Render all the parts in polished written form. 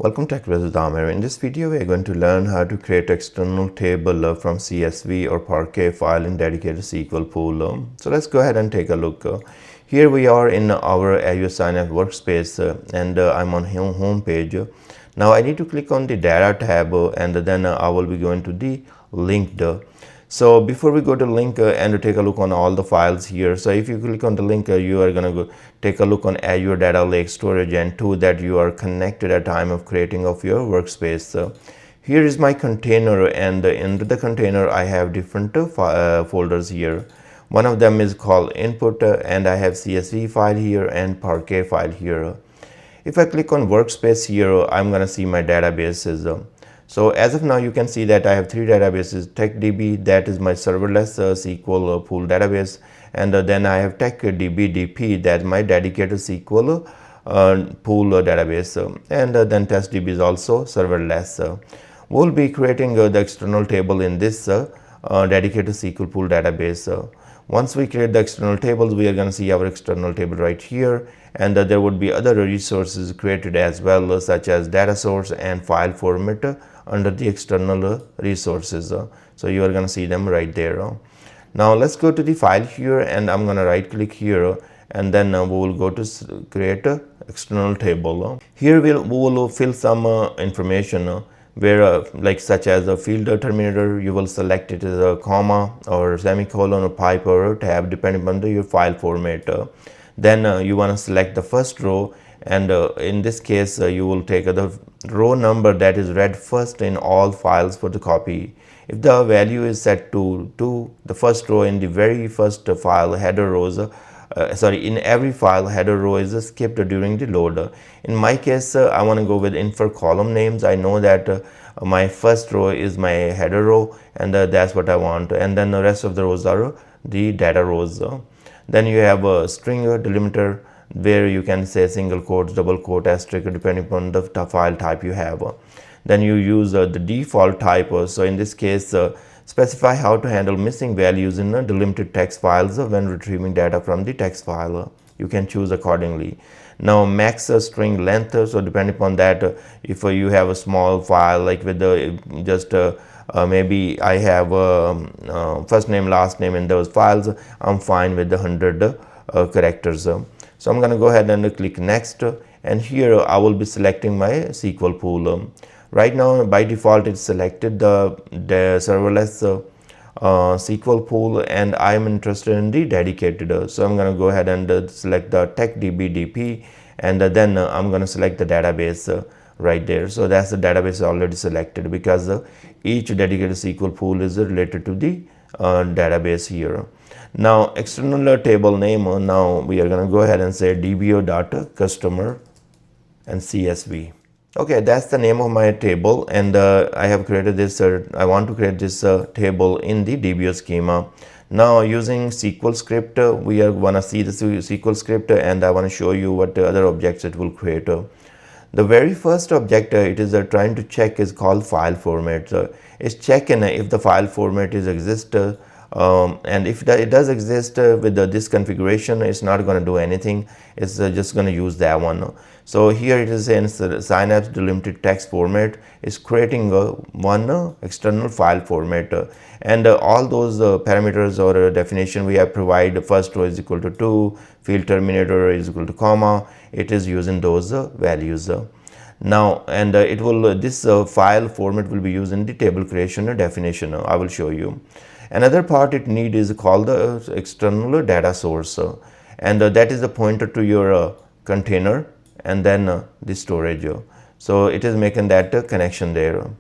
Welcome to Tech with Amir. In this video, we are going to learn how to create external table from CSV or Parquet file in dedicated SQL pool. So let's go ahead and take a look. Here we are in our Azure Synapse workspace and I'm on home page. Now I need to click on the data tab and then I will be going to the linked. So before we go to link and take a look on all the files here, so if you click on the link, you are going to go take a look on Azure Data Lake Storage and to that you are connected at time of creating of your workspace. Here is my container, and in the container I have different folders here. One of them is called input and I have CSV file here and Parquet file here. If I click on workspace here, I'm going to see my databases. So as of now, you can see that I have three databases: TechDB, that is my serverless SQL pool database, and then I have TechDB DP, that's my dedicated SQL pool database, and then TestDB is also serverless. We'll be creating the external table in this dedicated SQL pool database. Once we create the external tables, we are going to see our external table right here, and there would be other resources created as well, such as data source and file format under the external resources. So you are going to see them right there. Now let's go to the file here, and I'm going to right click here, and then we will go to create a external table. Here we will fill some information where like such as a field terminator, you will select it as a comma or semicolon or pipe or tab depending on your file format. Then you want to select the first row, and in this case you will take the row number that is read first in all files for the copy. If the value is set to the first row in the very first file header rows, in every file header row is skipped during the load. In my case, I want to go with infer column names. I know that my first row is my header row, and that's what I want, and then the rest of the rows are the data rows. Then you have a string delimiter where you can say single quotes, double quote, asterisk depending upon the file type you have. Then you use the default type. So in this case, specify how to handle missing values in delimited text files when retrieving data from the text file. You can choose accordingly. Now max string length, so depending upon that, if you have a small file like with the just maybe I have first name last name in those files, I'm fine with the 100 characters. So I'm going to go ahead and click next, and here I will be selecting my SQL pool. Right now by default it's selected the serverless SQL pool, and I'm interested in the dedicated. So I'm going to go ahead and select the TechDB DP, and then I'm going to select the database right there. So that's the database already selected because each dedicated SQL pool is related to the database here. Now external table name, now we are going to go ahead and say dbo.customer and CSV. Okay, that's the name of my table, and I have created this, I want to create this table in the DBO schema. Now using SQL script, we are going to see the SQL script, and I want to show you what other objects it will create. The very first object it is trying to check is called file format. It's checking if the file format is exist, and if it does exist with this configuration, it's not going to do anything. It's just going to use that one. So here it is in Synapse delimited text format is creating one external file format, and all those parameters or definition we have provided. First row is equal to 2, field terminator is equal to comma. It is using those values. Now and it will this file format will be used in the table creation definition. I will show you. Another part it need is called the external data source, and that is the pointer to your container and then the storage. So it is making that connection there,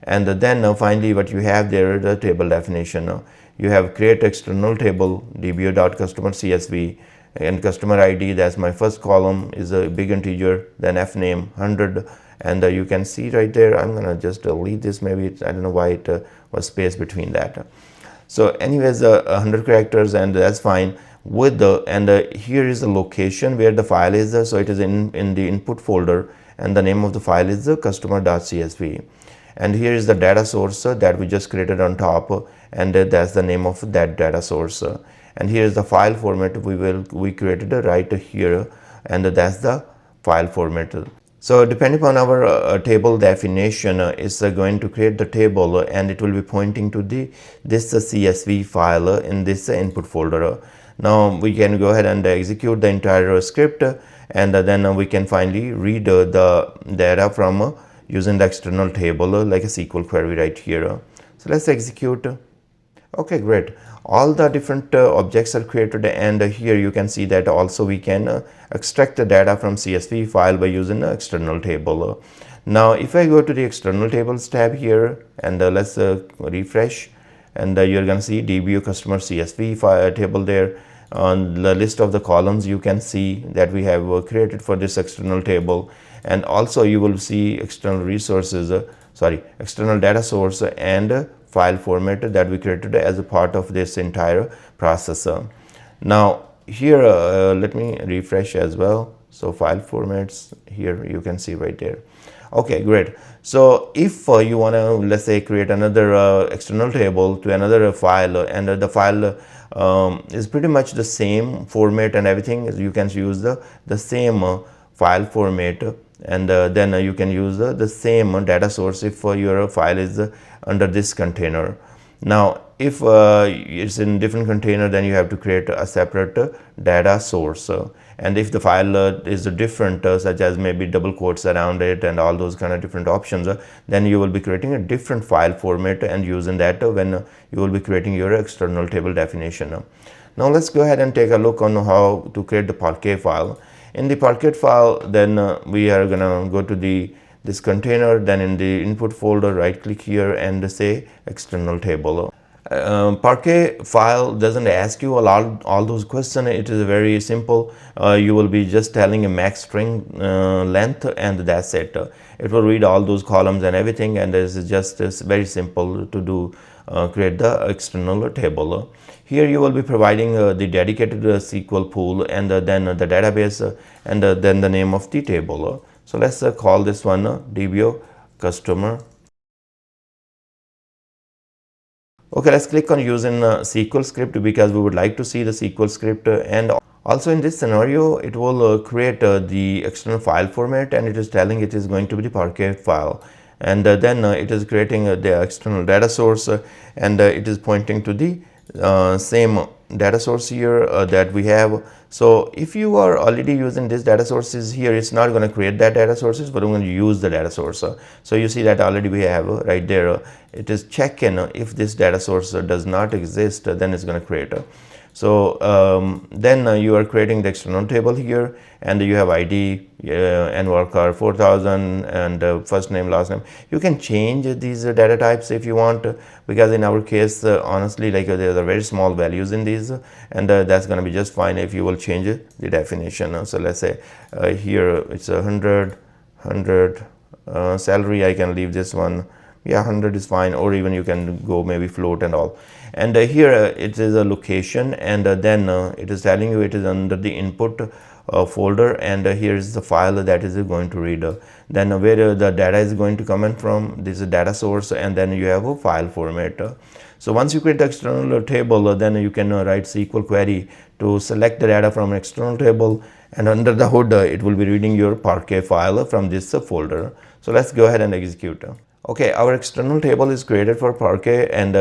and then finally what you have there the table definition. You have create external table dbo.customer CSV, and customer ID, that's my first column, is a big integer, then f name 100, and you can see right there. I'm gonna just delete this, maybe I don't know why it was space between that. So anyways, 100 characters, and that's fine with the, and here is the location where the file is. So it is in the input folder, and the name of the file is customer.csv, and here is the data source that we just created on top, and that's the name of that data source, and here is the file format we created right here, and that's the file format. So depending upon our table definition, is going to create the table and it will be pointing to this CSV file in this input folder. Now we can go ahead and execute the entire script, and then we can finally read the data from using the external table like a SQL query right here. So let's execute. Okay, great. All the different objects are created, and here you can see that also we can extract the data from CSV file by using the external table. Now if I go to the external tables tab here, and let's refresh, and you're going to see DBO customer CSV file table there. On the list of the columns you can see that we have created for this external table, and also you will see external resources, external data source and file format that we created as a part of this entire process. Now here let me refresh as well. So file formats here you can see right there. Okay, great. So if you want to, let's say, create another external table to another file, and the file is pretty much the same format and everything, you can use the same file format, and then you can use the same data source if your file is under this container. Now if it's in different container, then you have to create a separate data source, and if the file is different, such as maybe double quotes around it and all those kind of different options, then you will be creating a different file format and using that when you will be creating your external table definition. Now let's go ahead and take a look on how to create the Parquet file. In the Parquet file, then we are gonna go to this container, then in the input folder right click here and say external table. Parquet file doesn't ask you all those questions. It is very simple. You will be just telling a max string length, and that's it. It will read all those columns and everything, and this is just very simple to do. Create the external table. Here you will be providing the dedicated SQL pool, and then the database, and then the name of the table. So let's call this one DBO customer. Okay, let's click on using SQL script because we would like to see the SQL script, and also in this scenario it will create the external file format, and it is telling it is going to be the Parquet file, and then it is creating the external data source, and it is pointing to the same data source here that we have. So if you are already using this data sources here, it's not going to create that data sources, but I'm going to use the data source. So you see that already we have right there. It is checking if this data source does not exist, then it's going to create. So then you are creating the external table here, and you have ID, NVARCHAR 4000, and first name, last name. You can change these data types if you want, because in our case, honestly, like there are very small values in these, and that's going to be just fine if you will change the definition. So let's say here it's 100, salary, I can leave this one. Yeah, 100 is fine, or even you can go maybe float and all. And here it is a location, and then it is telling you it is under the input folder, and here is the file that is going to read. Then where the data is going to come in from, this is data source, and then you have a file format. So once you create the external table, then you can write SQL query to select the data from external table, and under the hood it will be reading your Parquet file from this folder. So let's go ahead and execute. Okay, our external table is created for Parquet, and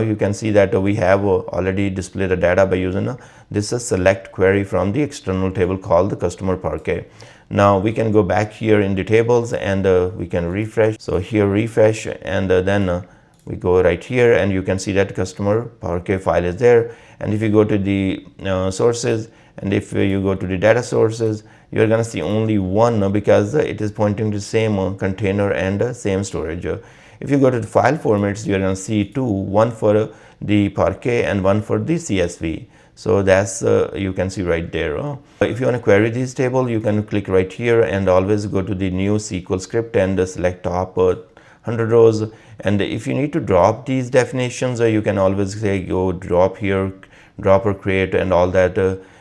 you can see that we have already displayed the data by using this select query from the external table called the customer Parquet. Now we can go back here in the tables, and we can refresh. So here refresh, and then we go right here, and you can see that customer Parquet file is there. And if you go to the sources, and if you go to the data sources, you're going to see only one, because it is pointing to the same container and same storage. If you go to the file formats, you're going to see two, one for the Parquet and one for the CSV. So that's you can see right there. If you want to query this table, you can click right here and always go to the new SQL script and select top 100 rows. And if you need to drop these definitions, you can always say go drop here, drop or create, and all that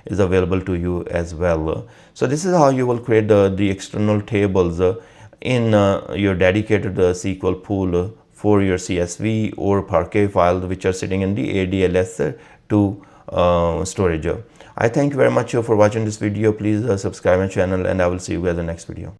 is available to you as well. So this is how you will create the external tables in your dedicated SQL pool for your CSV or Parquet file, which are sitting in the ADLS2 storage. I thank you very much for watching this video. Please subscribe my channel, and I will see you guys in the next video.